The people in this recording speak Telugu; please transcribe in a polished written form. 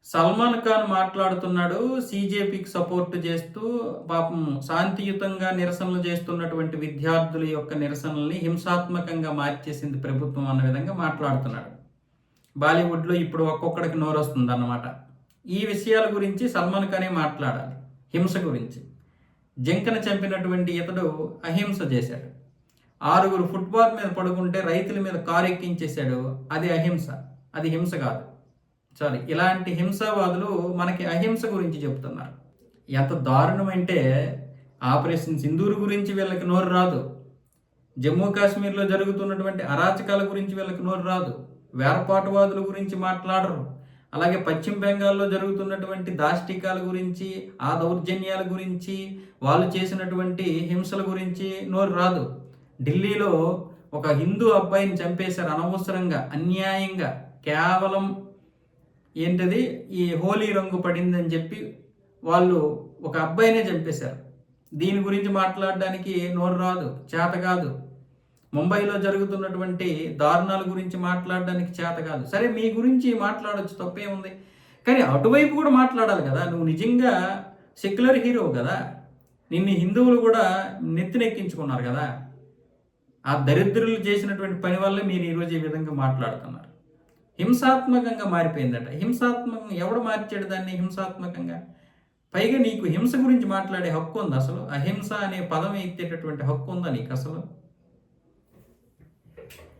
సల్మాన్ ఖాన్ మాట్లాడుతున్నాడు. సీజేపీకి సపోర్ట్ చేస్తూ పాపం శాంతియుతంగా నిరసనలు చేస్తున్నటువంటి విద్యార్థుల యొక్క నిరసనల్ని హింసాత్మకంగా మార్చేసింది ప్రభుత్వం అన్న విధంగా మాట్లాడుతున్నాడు. బాలీవుడ్‌లో ఇప్పుడు ఒక్కొక్కడికి నోరొస్తుందన్నమాట. ఈ విషయాల గురించి సల్మాన్ ఖానే మాట్లాడాలి. హింస గురించి. జింకను చంపినటువంటి ఇతడు అహింస చేశాడు. 6గురు ఫుట్‌పాత్ మీద పడుకుంటే రైతుల మీద కారు ఎక్కించేశాడు. అది అహింస. అది హింస కాదు. సారీ, ఇలాంటి హింసావాదులు మనకి అహింస గురించి చెప్తున్నారు. ఎంత దారుణమంటే ఆపరేషన్ సింధూర్ గురించి వీళ్ళకి నోరు రాదు. జమ్మూ కాశ్మీర్లో జరుగుతున్నటువంటి అరాచకాల గురించి వీళ్ళకి నోరు రాదు. వేర్పాటువాదుల గురించి మాట్లాడరు. అలాగే పశ్చిమ బెంగాల్లో జరుగుతున్నటువంటి దాష్టికాల గురించి, ఆ దౌర్జన్యాల గురించి, వాళ్ళు చేసినటువంటి హింసల గురించి నోరు రాదు. ఢిల్లీలో ఒక హిందూ అబ్బాయిని చంపేశారు అనవసరంగా, అన్యాయంగా. కేవలం ఏంటది, ఈ హోలీ రంగు పడిందని చెప్పి వాళ్ళు ఒక అబ్బాయినే చంపేశారు. దీని గురించి మాట్లాడడానికి నోరు రాదు, చేత కాదు. ముంబైలో జరుగుతున్నటువంటి దారుణాల గురించి మాట్లాడడానికి చేత కాదు. సరే, మీ గురించి మాట్లాడొచ్చు, తప్పేముంది. కానీ అటువైపు కూడా మాట్లాడాలి కదా. నువ్వు నిజంగా సెక్యులర్ హీరో కదా. నిన్ను హిందువులు కూడా నెత్తినెక్కించుకున్నారు కదా. ఆ దరిద్రులు చేసినటువంటి పని వల్లే మీరు ఈరోజు ఈ విధంగా మాట్లాడుతున్నారు. హింసాత్మకంగా మారిపోయిందట. హింసాత్మకంగా ఎవడు మార్చాడు దాన్ని హింసాత్మకంగా? పైగా నీకు హింస గురించి మాట్లాడే హక్కు ఉంది అసలు? అహింస అనే పదం ఎత్తేటటువంటి హక్కు ఉందా నీకు అసలు?